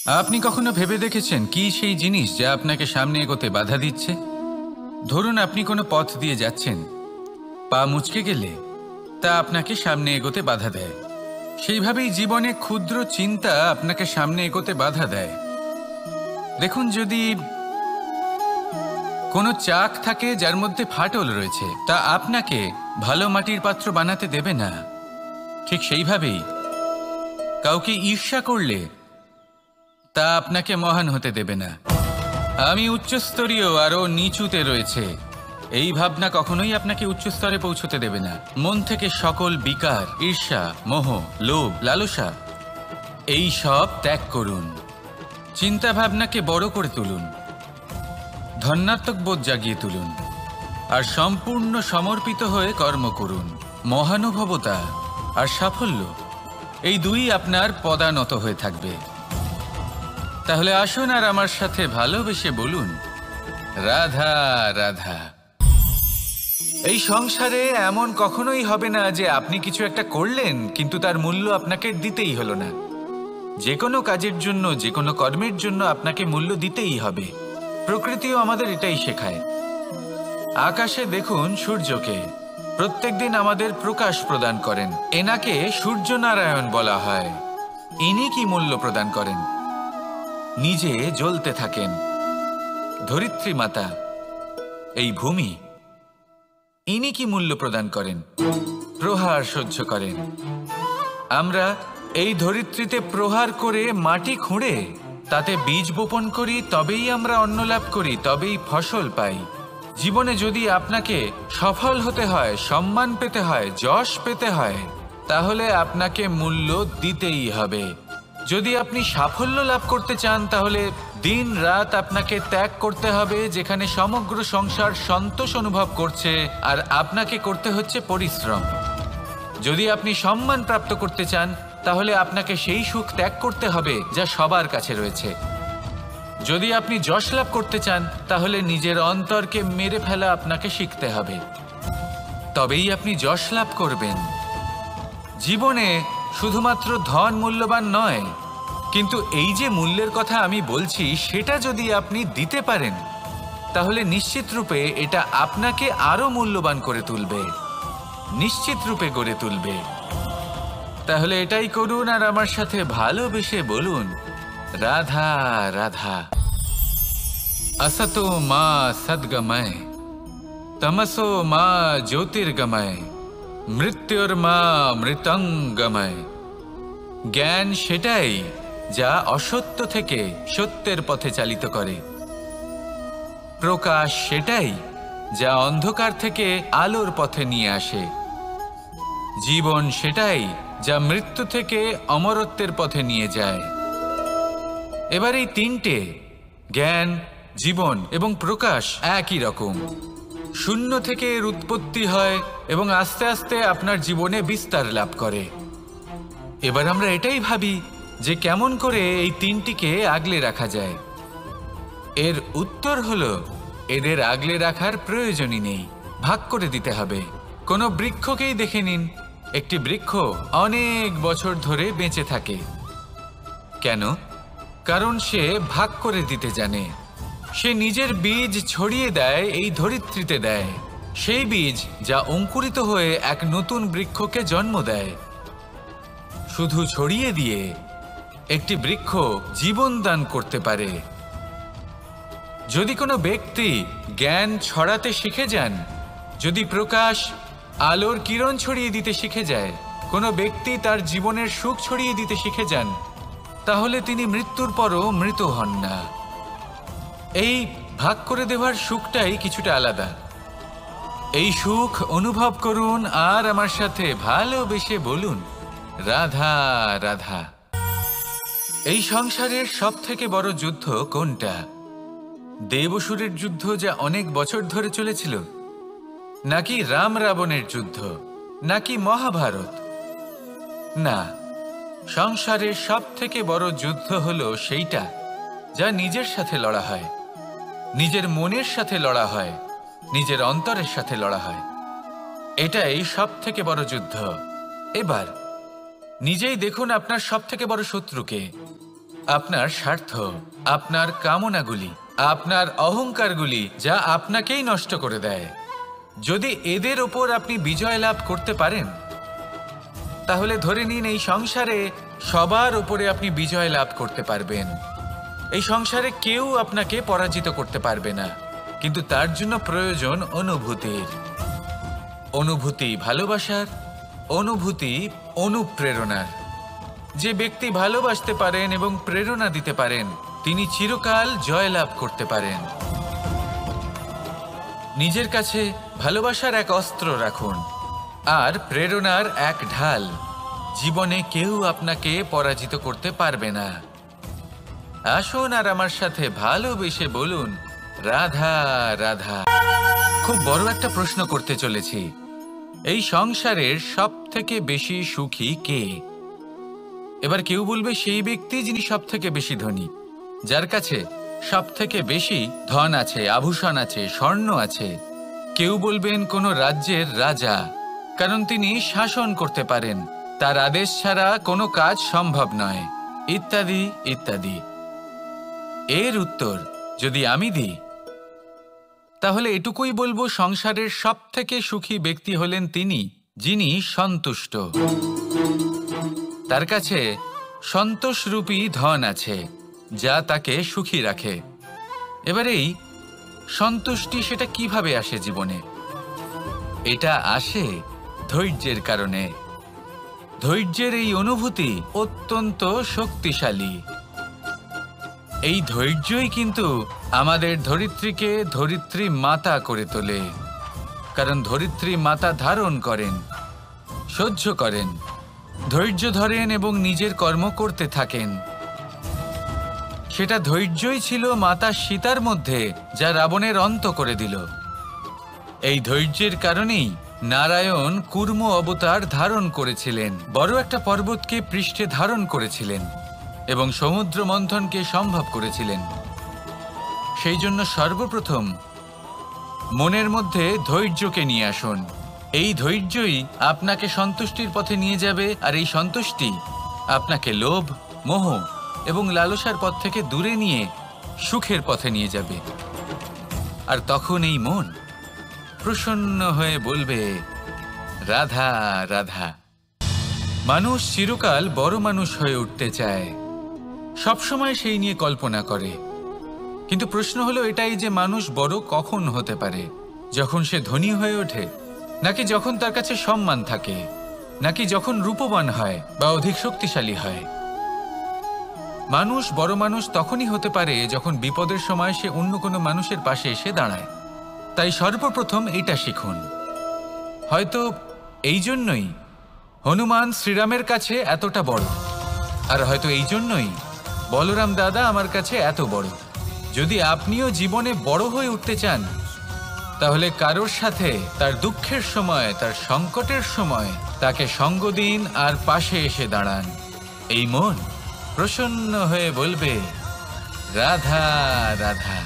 আপনি কখনো ভেবে দেখেছেন কি সেই জিনিস যা আপনাকে সামনে এগোতে বাধা দিচ্ছে? ধরুন আপনি কোনো পথ দিয়ে যাচ্ছেন, পা মুচকে গেলে তা আপনাকে সামনে এগোতে বাধা দেয়। সেইভাবেই জীবনে ক্ষুদ্র চিন্তা আপনাকে সামনে এগোতে বাধা দেয়। দেখুন, যদি কোনো চাক থাকে যার মধ্যে ফাটল রয়েছে, তা আপনাকে ভালো মাটির পাত্র বানাতে দেবে না। ঠিক সেইভাবেই কাউকে ঈর্ষা করলে তা আপনাকে মহান হতে দেবে না। আমি উচ্চস্তরীয় আরও নিচুতে রয়েছে, এই ভাবনা কখনোই আপনাকে উচ্চ স্তরে পৌঁছতে দেবে না। মন থেকে সকল বিকার, ঈর্ষা, মোহ, লোভ, লালসা এই সব ত্যাগ করুন। চিন্তা ভাবনাকে বড় করে তুলুন, ধন্যাত্মক বোধ জাগিয়ে তুলুন, আর সম্পূর্ণ সমর্পিত হয়ে কর্ম করুন। মহানুভবতা আর সাফল্য এই দুই আপনার পদানত হয়ে থাকবে। তাহলে আসুন আর আমার সাথে ভালোবেসে বলুন, রাধা রাধা। এই সংসারে এমন কখনোই হবে না যে আপনি কিছু একটা করলেন কিন্তু তার মূল্য আপনাকে দিতেই হলো না। যে কোনো কাজের জন্য, যে কোনো কর্মের জন্য আপনাকে মূল্য দিতেই হবে। প্রকৃতিও আমাদের এটাই শেখায়। আকাশে দেখুন সূর্যকে, প্রত্যেকদিন আমাদের প্রকাশ প্রদান করেন। এনাকে সূর্যনারায়ণ বলা হয়। ইনি কি মূল্য প্রদান করেন? নিজে জ্বলতে থাকেন। ধরিত্রী মাতা, এই ভূমি, ইনি কি মূল্য প্রদান করেন? প্রহার সহ্য করেন। আমরা এই ধরিত্রীতে প্রহার করে মাটি খুঁড়ে তাতে বীজ বপন করি, তবেই আমরা অন্ন লাভ করি, তবেই ফসল পাই। জীবনে যদি আপনাকে সফল হতে হয়, সম্মান পেতে হয়, যশ পেতে হয়, তাহলে আপনাকে মূল্য দিতেই হবে। যদি আপনি সাফল্য লাভ করতে চান, তাহলে দিন রাত আপনাকে ত্যাগ করতে হবে, যেখানে সমগ্র সংসার সন্তোষ অনুভব করছে আর আপনাকে করতে হচ্ছে পরিশ্রম। যদি আপনি সম্মান প্রাপ্ত করতে চান, তাহলে আপনাকে সেই সুখ ত্যাগ করতে হবে যা সবার কাছে রয়েছে। যদি আপনি যশ লাভ করতে চান, তাহলে নিজের অন্তরকে মেরে ফেলা আপনাকে শিখতে হবে, তবেই আপনি যশ লাভ করবেন। জীবনে শুধুমাত্র ধন মূল্যবান নয়, কিন্তু এই যে মূল্যের কথা আমি বলছি, সেটা যদি আপনি দিতে পারেন, তাহলে নিশ্চিত রূপে এটা আপনাকে আরো মূল্যবান করে তুলবে, নিশ্চিত রূপে গড়ে তুলবে। তাহলে এটাই করুন আর আমার সাথে ভালোবেসে বলুন, রাধা রাধা। असतो मा सद्गमय, तमसो मा ज्योतिर्गमय, মৃত্যুর্মা মৃতঙ্গময়। জ্ঞান সেটাই যা অসত্য থেকে সত্যের পথে চালিত করে। প্রকাশ সেটাই যা অন্ধকার থেকে আলোর পথে নিয়ে আসে। জীবন সেটাই যা মৃত্যু থেকে অমরত্বের পথে নিয়ে যায়। এবার এই তিনটে, জ্ঞান, জীবন এবং প্রকাশ, একই রকম। শূন্য থেকে এর উৎপত্তি হয় এবং আস্তে আস্তে আপনার জীবনে বিস্তার লাভ করে। এবার আমরা এটাই ভাবি যে কেমন করে এই তিনটিকে আগলে রাখা যায়। এর উত্তর হলো, এদের আগলে রাখার প্রয়োজনই নেই, ভাগ করে দিতে হবে। কোনো বৃক্ষকেই দেখে নিন, একটি বৃক্ষ অনেক বছর ধরে বেঁচে থাকে। কেন? কারণ সে ভাগ করে দিতে জানে। সে নিজের বীজ ছড়িয়ে দেয়, এই ধরিত্রীতে দেয়, সেই বীজ যা অঙ্কুরিত হয়ে এক নতুন বৃক্ষকে জন্ম দেয়। শুধু ছড়িয়ে দিয়ে একটি বৃক্ষ জীবন দান করতে পারে। যদি কোনো ব্যক্তি জ্ঞান ছড়াতে শিখে যান, যদি প্রকাশ, আলোর কিরণ ছড়িয়ে দিতে শিখে যায়, কোনো ব্যক্তি তার জীবনের সুখ ছড়িয়ে দিতে শিখে যান, তাহলে তিনি মৃত্যুর পরও মৃত হন না। এই ভাগ করে দেওয়ার সুখটাই কিছুটা আলাদা। এই সুখ অনুভব করুন আর আমার সাথে ভালোবেসে বলুন, রাধা রাধা। এই সংসারের সব থেকে বড় যুদ্ধ কোনটা? দেব-অসুরের যুদ্ধ যা অনেক বছর ধরে চলেছিল, নাকি রাম রাবণের যুদ্ধ, নাকি মহাভারত? না, সংসারের সব থেকে বড় যুদ্ধ হলো সেইটা যা নিজের সাথে লড়া হয়, নিজের মনের সাথে লড়া হয়, নিজের অন্তরের সাথে লড়া হয়। এটাই সব থেকে বড় যুদ্ধ। এবার নিজেই দেখুন আপনার সব থেকে বড় শত্রুকে। আপনার স্বার্থ, আপনার কামনাগুলি, আপনার অহংকারগুলি, যা আপনাকেই নষ্ট করে দেয়। যদি এদের ওপর আপনি বিজয় লাভ করতে পারেন, তাহলে ধরে নিন এই সংসারে সবার ওপরে আপনি বিজয় লাভ করতে পারবেন। এই সংসারে কেউ আপনাকে পরাজিত করতে পারবে না। কিন্তু তার জন্য প্রয়োজন অনুভূতির। অনুভূতি ভালোবাসার, অনুভূতি অনুপ্রেরণার। যে ব্যক্তি ভালোবাসতে পারেন এবং প্রেরণা দিতে পারেন, তিনি চিরকাল জয়লাভ করতে পারেন। নিজের কাছে ভালোবাসার এক অস্ত্র রাখুন আর প্রেরণার এক ঢাল। জীবনে কেউ আপনাকে পরাজিত করতে পারবে না। আসুন আর আমার সাথে ভালোবেসে বলুন, রাধা রাধা। খুব বড় একটা প্রশ্ন করতে চলেছি। এই সংসারের সব থেকে বেশি সুখী কে? এবার কেউ বলবে সেই ব্যক্তি যিনি সব থেকে বেশি ধনী, যার কাছে সব থেকে বেশি ধন আছে, আভূষণ আছে, স্বর্ণ আছে। কেউ বলবেন কোনো রাজ্যের রাজা, কারণ তিনি শাসন করতে পারেন, তার আদেশ ছাড়া কোনো কাজ সম্ভব নয়, ইত্যাদি ইত্যাদি। এর উত্তর যদি আমি দিই, তাহলে এটুকুই বলবো, সংসারের সব থেকে সুখী ব্যক্তি হলেন তিনি যিনি সন্তুষ্ট। তার কাছে সন্তোষরূপী ধন আছে, যা তাকে সুখী রাখে। এবার এই সন্তুষ্টি সেটা কিভাবে আসে জীবনে? এটা আসে ধৈর্যের কারণে। ধৈর্যের এই অনুভূতি অত্যন্ত শক্তিশালী। এই ধৈর্যই কিন্তু আমাদের ধরিত্রীকে ধরিত্রী মাতা করে তোলে। কারণ ধরিত্রী মাতা ধারণ করেন, সহ্য করেন, ধৈর্য ধরেন এবং নিজের কর্ম করতে থাকেন। সেটা ধৈর্যই ছিল মাতা সীতার মধ্যে, যা রাবণের অন্ত করে দিল। এই ধৈর্যের কারণেই নারায়ণ কুর্ম অবতার ধারণ করেছিলেন, বড় একটা পর্বতকে পৃষ্ঠে ধারণ করেছিলেন এবং সমুদ্র মন্থনকে সম্ভব করেছিলেন। সেই জন্য সর্বপ্রথম মনের মধ্যে ধৈর্যকে নিয়ে আসুন। এই ধৈর্যই আপনাকে সন্তুষ্টির পথে নিয়ে যাবে, আর এই সন্তুষ্টি আপনাকে লোভ, মোহ এবং লালসার পথ থেকে দূরে নিয়ে সুখের পথে নিয়ে যাবে। আর তখন এই মন প্রসন্ন হয়ে বলবে, রাধা রাধা। মানুষ চিরকাল বড় মানুষ হয়ে উঠতে চায়, সবসময় সেই নিয়ে কল্পনা করে। কিন্তু প্রশ্ন হলো এটাই যে মানুষ বড় কখন হতে পারে? যখন সে ধনী হয়ে ওঠে, নাকি যখন তার কাছে সম্মান থাকে, নাকি যখন রূপবান হয় বা অধিক শক্তিশালী হয়? মানুষ বড় মানুষ তখনই হতে পারে যখন বিপদের সময় সে অন্য কোনো মানুষের পাশে এসে দাঁড়ায়। তাই সর্বপ্রথম এটা শিখুন। হয়তো এই জন্যই হনুমান শ্রীরামের কাছে এতটা বড়, আর হয়তো এই জন্যই বলরাম দাদা আমার কাছে এত বড়। যদি আপনিও জীবনে বড় হয়ে উঠতে চান, তাহলে কারোর সাথে তার দুঃখের সময়, তার সংকটের সময় তাকে সঙ্গ দিন আর পাশে এসে দাঁড়ান। এই মন প্রসন্ন হয়ে বলবে, রাধা রাধা।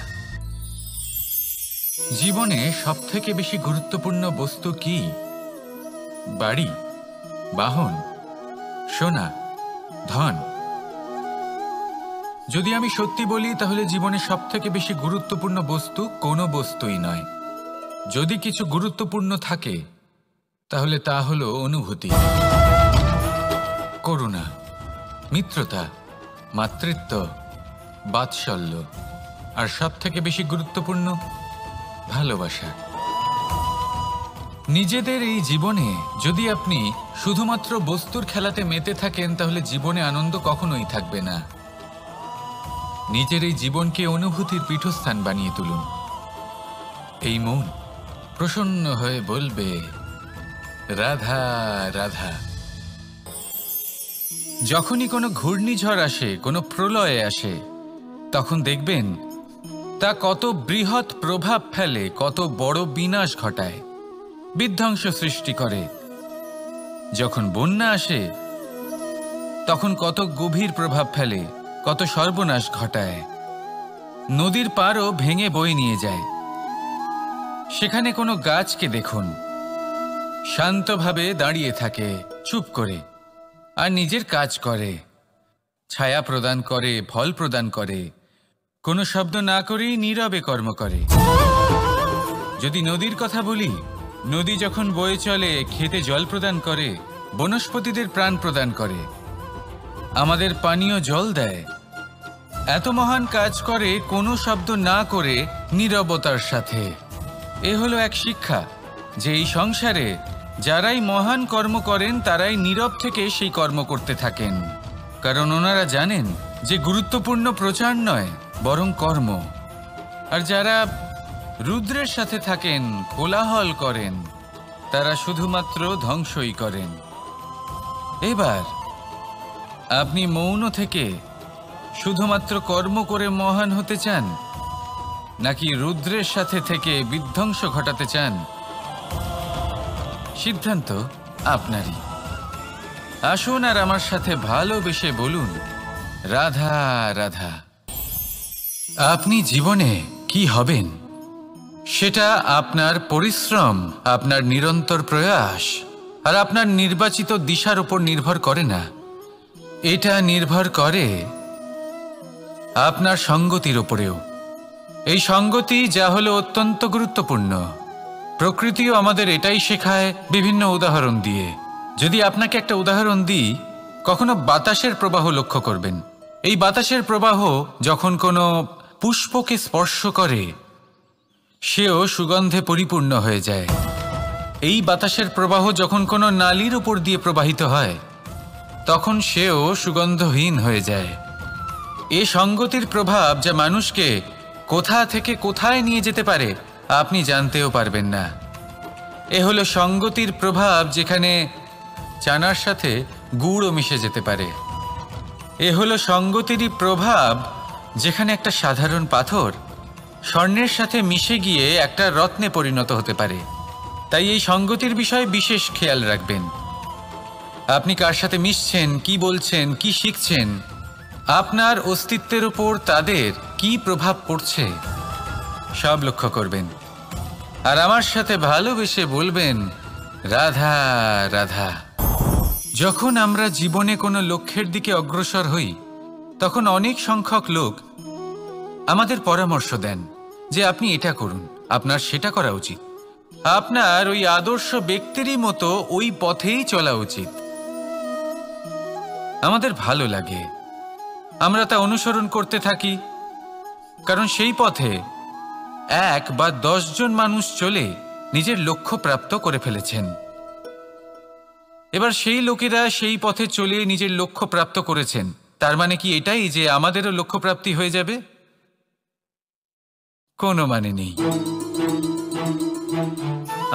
জীবনে সবথেকে বেশি গুরুত্বপূর্ণ বস্তু কি? বাড়ি, বাহন, সোনা, ধন। যদি আমি সত্যি বলি, তাহলে জীবনে সবথেকে বেশি গুরুত্বপূর্ণ বস্তু কোনো বস্তুই নয়। যদি কিছু গুরুত্বপূর্ণ থাকে, তাহলে তা হলো অনুভূতি, করুণা, মিত্রতা, মাতৃত্ব, বাৎসল্য, আর সবথেকে বেশি গুরুত্বপূর্ণ ভালোবাসা। নিজেদের এই জীবনে যদি আপনি শুধুমাত্র বস্তুর খেলাতে মেতে থাকেন, তাহলে জীবনে আনন্দ কখনোই থাকবে না। নিজের এই জীবনকে অনুভূতির পীঠস্থান বানিয়ে তুলুন। এই মন প্রসন্ন হয়ে বলবে, রাধা রাধা। যখনই কোনো ঘূর্ণিঝড় আসে, কোনো প্রলয় আসে, তখন দেখবেন তা কত বৃহৎ প্রভাব ফেলে, কত বড় বিনাশ ঘটায়, বিধ্বংস সৃষ্টি করে। যখন বন্যা আসে, তখন কত গভীর প্রভাব ফেলে, কত সর্বনাশ ঘটায়। নদীর পাড়ও ভেঙে বয়ে নিয়ে যায়। সেখানে কোনো গাছকে দেখুন, শান্তভাবে দাঁড়িয়ে থাকে, চুপ করে, আর নিজের কাজ করে। ছায়া প্রদান করে, ফল প্রদান করে, কোনো শব্দ না করেই নীরবে কর্ম করে। যদি নদীর কথা বলি, নদী যখন বয়ে চলে খেতে জল প্রদান করে, বনস্পতিদের প্রাণ প্রদান করে, আমাদের পানীয় জল দেয়। এত মহান কাজ করে কোনো শব্দ না করে, নীরবতার সাথে। এ হলো এক শিক্ষা যে এই সংসারে যারাই মহান কর্ম করেন তারাই নীরব থেকে সেই কর্ম করতে থাকেন, কারণ ওনারা জানেন যে গুরুত্বপূর্ণ প্রচার নয় বরং কর্ম। আর যারা রুদ্রের সাথে থাকেন, কোলাহল করেন, তারা শুধুমাত্র ধ্বংসই করেন। এবার আপনি মৌন থেকে শুধুমাত্র কর্ম করে মহান হতে চান, নাকি রুদ্রের সাথে থেকে বিধ্বংস ঘটাতে চান? সিদ্ধান্ত আপনারই। আসুন আর আমার সাথে ভালোবেসে বলুন, রাধা রাধা। আপনি জীবনে কি হবেন সেটা আপনার পরিশ্রম, আপনার নিরন্তর প্রয়াস আর আপনার নির্বাচিত দিশার উপর নির্ভর করে না। এটা নির্ভর করে আপনার সঙ্গতির উপরেও। এই সঙ্গতি যা হলো অত্যন্ত গুরুত্বপূর্ণ। প্রকৃতিও আমাদের এটাই শেখায় বিভিন্ন উদাহরণ দিয়ে। যদি আপনাকে একটা উদাহরণ দিই, কখনো বাতাসের প্রবাহ লক্ষ্য করবেন। এই বাতাসের প্রবাহ যখন কোনো পুষ্পকে স্পর্শ করে, সেও সুগন্ধে পরিপূর্ণ হয়ে যায়। এই বাতাসের প্রবাহ যখন কোনো নালীর উপর দিয়ে প্রবাহিত হয়, তখন সেও সুগন্ধহীন হয়ে যায়। এ সঙ্গতির প্রভাব যা মানুষকে কোথা থেকে কোথায় নিয়ে যেতে পারে আপনি জানতেও পারবেন না। এ হলো সঙ্গতির প্রভাব, যেখানে চানার সাথে গুড়ও মিশে যেতে পারে। এ হলো সঙ্গতিরই প্রভাব, যেখানে একটা সাধারণ পাথর স্বর্ণের সাথে মিশে গিয়ে একটা রত্নে পরিণত হতে পারে। তাই এই সঙ্গতির বিষয়ে বিশেষ খেয়াল রাখবেন। আপনি কার সাথে মিশছেন, কি বলছেন, কি শিখছেন, আপনার অস্তিত্বের উপর তাদের কি প্রভাব পড়ছে সব লক্ষ্য করবেন। আর আমার সাথে ভালোবেসে বলবেন, রাধা রাধা। যখন আমরা জীবনে কোনো লক্ষ্যের দিকে অগ্রসর হই, তখন অনেক সংখ্যক লোক আমাদের পরামর্শ দেন যে আপনি এটা করুন, আপনার সেটা করা উচিত, আপনার ওই আদর্শ ব্যক্তিরই মতো ওই পথেই চলা উচিত। আমাদের ভালো লাগে, আমরা তা অনুসরণ করতে থাকি, কারণ সেই পথে 1 বা 10 জন মানুষ চলে নিজের লক্ষ্য প্রাপ্ত করে ফেলেছেন। এবার সেই লোকেরা সেই পথে চলে নিজের লক্ষ্য প্রাপ্ত করেছেন, তার মানে কি এটাই যে আমাদেরও লক্ষ্য প্রাপ্তি হয়ে যাবে? কোনো মানে নেই।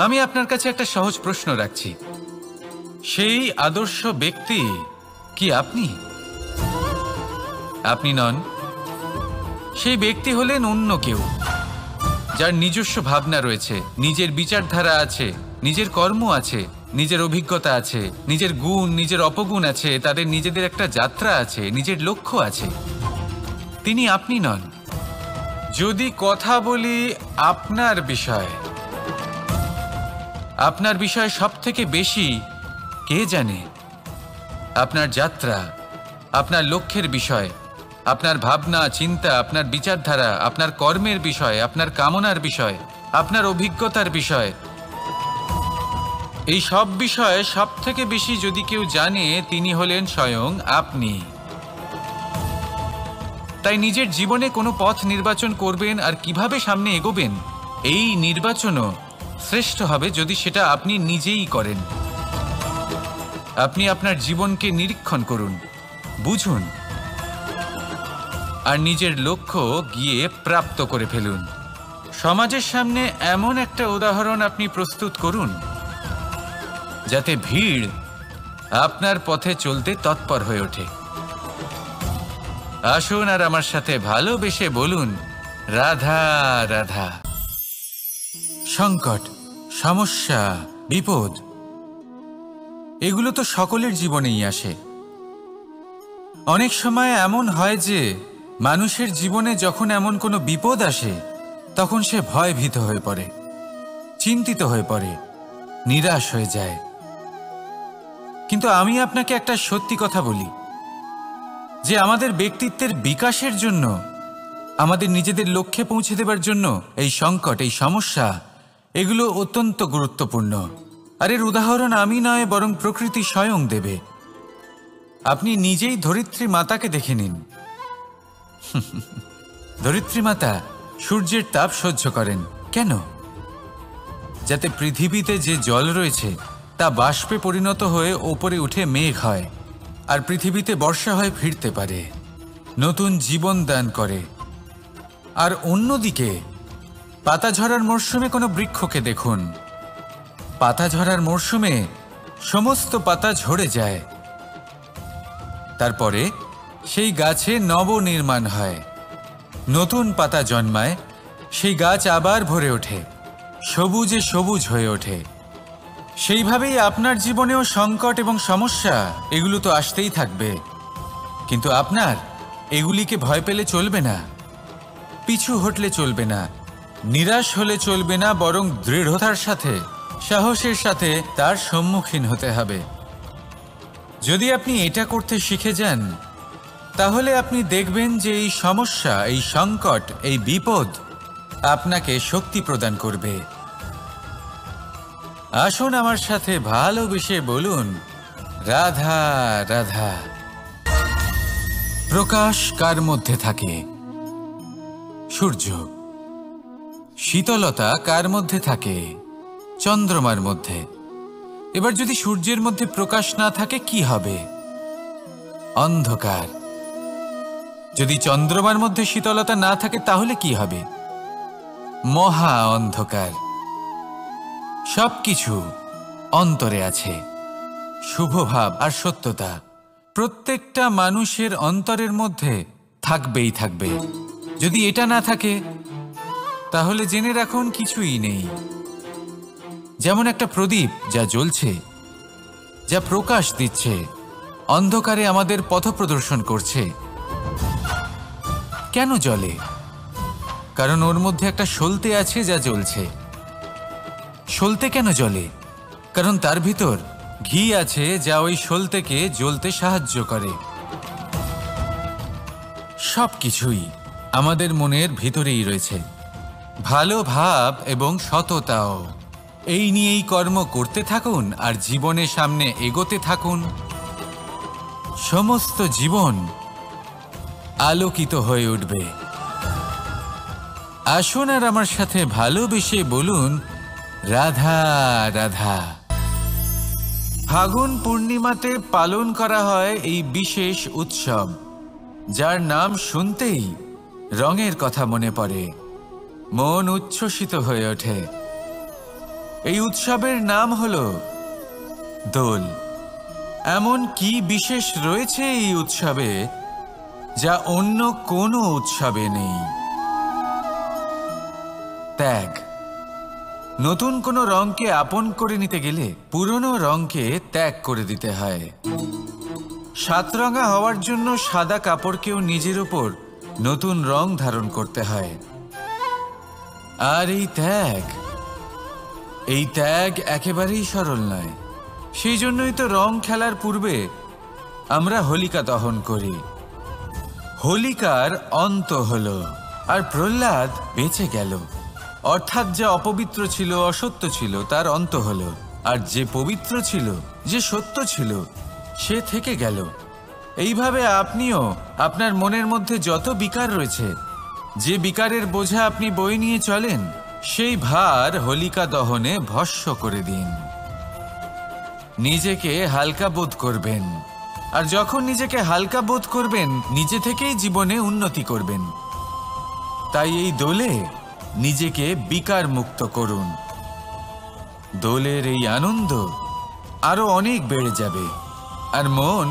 আমি আপনার কাছে একটা সহজ প্রশ্ন রাখছি, সেই আদর্শ ব্যক্তি কি আপনি? আপনি নন। সেই ব্যক্তি হলেন অন্য কেউ, যার নিজস্ব ভাবনা রয়েছে, নিজের বিচারধারা আছে, নিজের কর্ম আছে, নিজের অভিজ্ঞতা আছে, নিজের গুণ, নিজের অপগুণ আছে, তাদের নিজেদের একটা যাত্রা আছে, নিজের লক্ষ্য আছে। তিনি আপনি নন। যদি কথা বলি আপনার বিষয়ে, আপনার বিষয়ে সব থেকে বেশি কে জানে? আপনার যাত্রা, আপনার লক্ষ্যের বিষয়, আপনার ভাবনা চিন্তা, আপনার বিচারধারা, আপনার কর্মের বিষয়, আপনার কামনার বিষয়, আপনার অভিজ্ঞতার বিষয়, এই সব বিষয়ে সব থেকে বেশি যদি কেউ জানে, তিনি হলেন স্বয়ং আপনি। তাই নিজের জীবনে কোনো পথ নির্বাচন করবেন আর কিভাবে সামনে এগোবেন, এই নির্বাচনও শ্রেষ্ঠ হবে যদি সেটা আপনি নিজেই করেন। আপনি আপনার জীবনকে নিরীক্ষণ করুন, বুঝুন, আর নিজের লক্ষ্য গিয়ে প্রাপ্ত করে ফেলুন। সমাজের সামনে এমন একটা উদাহরণ আপনি প্রস্তুত করুন যাতে ভিড় আপনার পথে চলতে তৎপর হয়ে ওঠে। আসুন আর আমার সাথে ভালোবেসে বলুন, রাধা রাধা। সংকট, সমস্যা, বিপদ, এগুলো তো সকলের জীবনেই আসে। অনেক সময় এমন হয় যে মানুষের জীবনে যখন এমন কোনো বিপদ আসে, তখন সে ভয়ভীত হয়ে পড়ে, চিন্তিত হয়ে পড়ে, নিরাশ হয়ে যায়। কিন্তু আমি আপনাকে একটা সত্যি কথা বলি, যে আমাদের ব্যক্তিত্বের বিকাশের জন্য, আমাদের নিজেদের লক্ষ্যে পৌঁছে দেবার জন্য এই সংকট, এই সমস্যা, এগুলো অত্যন্ত গুরুত্বপূর্ণ। আর এর উদাহরণ আমি নয়, বরং প্রকৃতি স্বয়ং দেবে। আপনি নিজেই ধরিত্রী মাতাকে দেখে নিন। ধরিত্রী মাতা সূর্যের তাপ সহ্য করেন কেন? যাতে পৃথিবীতে যে জল রয়েছে তা বাষ্পে পরিণত হয়ে ওপরে উঠে মেঘ হয়, আর পৃথিবীতে বর্ষা হয়ে ফিরতে পারে, নতুন জীবন দান করে। আর অন্যদিকে পাতা ঝরার মরশুমে কোনো বৃক্ষকে দেখুন, পাতা ঝরার মরশুমে সমস্ত পাতা ঝরে যায়, তারপরে সেই গাছে নবনির্মাণ হয়, নতুন পাতা জন্মায়, সেই গাছ আবার ভরে ওঠে, সবুজে সবুজ হয়ে ওঠে। সেইভাবেই আপনার জীবনেও সংকট এবং সমস্যা এগুলো তো আসতেই থাকবে, কিন্তু আপনার এগুলিকে ভয় পেলে চলবে না, পিছু হটলে চলবে না, নিরাশ হলে চলবে না, বরং দৃঢ়তার সাথে, সাহসের সাথে তার সম্মুখীন হতে হবে। যদি আপনি এটা করতে শিখে যান, তাহলে আপনি দেখবেন যে এই সমস্যা, এই সংকট, এই বিপদ আপনাকে শক্তি প্রদান করবে। আসুন আমার সাথে ভালোবেসে বলুন, রাধা রাধা। প্রকাশ কার মধ্যে থাকে? সূর্য। শীতলতা কার মধ্যে থাকে? চন্দ্রমার মধ্যে। এবার যদি সূর্যের মধ্যে প্রকাশ না থাকে কি হবে? অন্ধকার। যদি চন্দ্রমার মধ্যে শীতলতা না থাকে তাহলে কি হবে? মহা অন্ধকার। সবকিছু অন্তরে আছে, শুভভাব আর সত্যতা প্রত্যেকটা মানুষের অন্তরের মধ্যে থাকবেই থাকবে। যদি এটা না থাকে তাহলে জেনে রাখুন কিছুই নেই। যেমন একটা প্রদীপ যা জ্বলছে, যা প্রকাশ দিচ্ছে, অন্ধকারে আমাদের পথ প্রদর্শন করছে। কেন জ্বলে? কারণ ওর মধ্যে একটা সলতে আছে যা জ্বলছে। সলতে কেন জ্বলে? কারণ তার ভিতর ঘি আছে যা ওই সলতেকে জ্বলতে সাহায্য করে। সবকিছুই আমাদের মনের ভিতরেই রয়েছে, ভালো ভাব এবং সততাও। এই নিয়েই কর্ম করতে থাকুন আর জীবনের সামনে এগোতে থাকুন। সমস্ত জীবন আলোকিত হয়ে উঠবে। আসুন আর আমার সাথে ভালোবেসে বলুন, রাধা রাধা। ফাগুন পূর্ণিমাতে পালন করা হয় এই বিশেষ উৎসব, যার নাম শুনতেই রঙের কথা মনে পড়ে, মন উচ্ছ্বসিত হয়ে ওঠে। এই উৎসবের নাম হলো দোল। এমন কি বিশেষ রয়েছে এই উৎসবে যা অন্য কোনো উৎসবে নেই? ত্যাগ। নতুন কোনো রঙকে আপন করে নিতে গেলে পুরনো রঙকে ত্যাগ করে দিতে হয়। সাতরঙা হওয়ার জন্য সাদা কাপড়কেও নিজের উপর নতুন রং ধারণ করতে হয়। আর এই ত্যাগ একেবারেই সরল নয়। সেই জন্যই তো রং খেলার পূর্বে আমরা হোলিকা দহন করি। হোলিকার অন্ত হলো আর প্রহ্লাদ বেঁচে গেল। অর্থাৎ যা অপবিত্র ছিল, অসত্য ছিল, তার অন্ত হলো, আর যে পবিত্র ছিল, যে সত্য ছিল, সে থেকে গেল। এইভাবে আপনিও আপনার মনের মধ্যে যত বিকার রয়েছে, যে বিকারের বোঝা আপনি বয়ে নিয়ে চলেন, সেই ভার হোলিকা দহনে ভস্ম করে দিন। নিজেকে হালকা বোধ করবেন, আর যখন নিজেকে হালকা বোধ করবেন, নিজে থেকেই জীবনে উন্নতি করবেন। তাই এই দোলে নিজেকে বিকার মুক্ত করুন। দোলের এই আনন্দ আরো অনেক বেড়ে যাবে, আর মন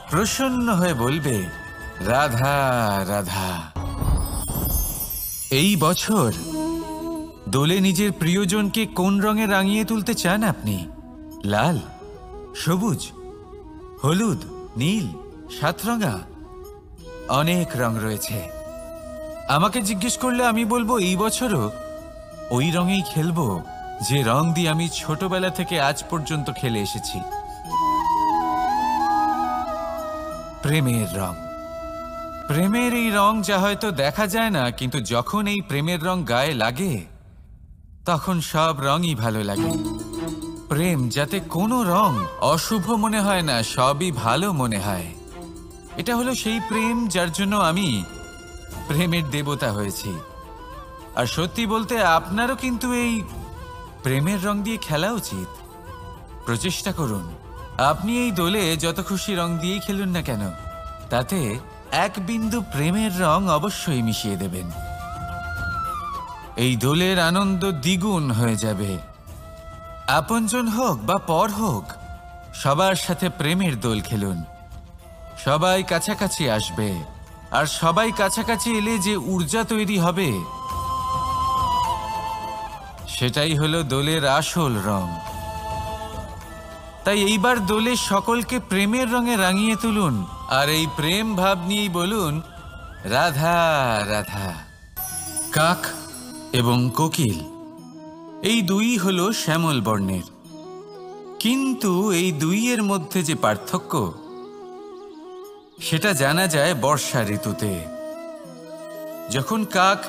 প্রসন্ন হয়ে বলবে, রাধা রাধা। এই বছর দোলে নিজের প্রিয়জনকে কোন রঙে রাঙিয়ে তুলতে চান আপনি? লাল, সবুজ, হলুদ, নীল, সাতরঙা, অনেক রং রয়েছে। আমাকে জিজ্ঞেস করলে আমি বলবো, এই বছরও ওই রঙেই খেলবো যে রং দিয়ে আমি ছোটবেলা থেকে আজ পর্যন্ত খেলে এসেছি। প্রেমের রং। প্রেমের এই রং যা হয়তো দেখা যায় না, কিন্তু যখন এই প্রেমের রং গায়ে লাগে তখন সব রঙই ভালো লাগে। প্রেম যাতে কোনো রং অশুভ মনে হয় না, সবই ভালো মনে হয়। এটা হলো সেই প্রেম যার জন্য আমি প্রেমের দেবতা হয়েছি। আর সত্যি বলতে আপনারও কিন্তু এই প্রেমের রং দিয়ে খেলা উচিত। প্রচেষ্টা করুন। আপনি এই দোলে যত খুশি রং দিয়েই খেলুন না কেন, তাতে এক বিন্দু প্রেমের রং অবশ্যই মিশিয়ে দেবেন। এই দোলের আনন্দ দ্বিগুণ হয়ে যাবে। আপনজন হোক বা পর হোক, সবার সাথে প্রেমের দোল খেলুন। সবাই কাছাকাছি আসবে, আর সবাই কাছাকাছি এলে যে ঊর্জা তৈরি হবে সেটাই হলো দোলের আসল রং। তাই এইবার দোলে সকলকে প্রেমের রঙে রাঙিয়ে তুলুন, আর এই প্রেম ভাব নিয়েই বলুন রাধা রাধা। কাক এবং কোকিল এই দুই হলো শ্যামল বর্ণের, কিন্তু এই দুইয়ের মধ্যে যে পার্থক্য সেটা জানা যায় বর্ষা ঋতুতে। যখন কাক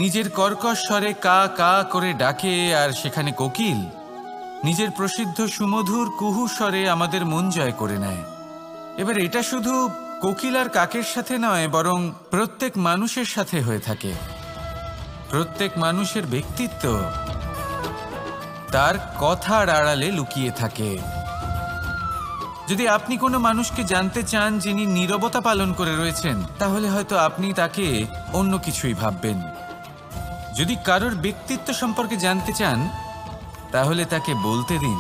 নিজের কর্কশ স্বরে কা কা করে ডাকে, আর সেখানে কোকিল নিজের প্রসিদ্ধ সুমধুর কুহু স্বরে আমাদের মন জয় করে নেয়। এবার এটা শুধু কোকিল আর কাকের সাথে নয়, বরং প্রত্যেক মানুষের সাথে হয়ে থাকে। প্রত্যেক মানুষের ব্যক্তিত্ব তার কথার আড়ালে লুকিয়ে থাকে। যদি আপনি কোনো মানুষকে জানতে চান যিনি নীরবতা পালন করে রয়েছেন, তাহলে হয়তো আপনি তাকে অন্য কিছুই ভাববেন। যদি কারোর ব্যক্তিত্ব সম্পর্কে জানতে চান, তাহলে তাকে বলতে দিন।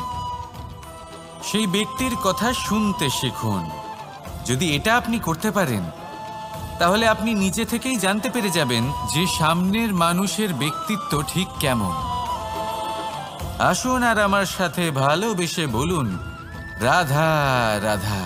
সেই ব্যক্তির কথা শুনতে শিখুন। যদি এটা আপনি করতে পারেন, তাহলে আপনি নিজে থেকেই জানতে পেরে যাবেন যে সামনের মানুষের ব্যক্তিত্ব ঠিক কেমন। আসুন আর আমার সাথে ভালোবেসে বলুন রাধা রাধা।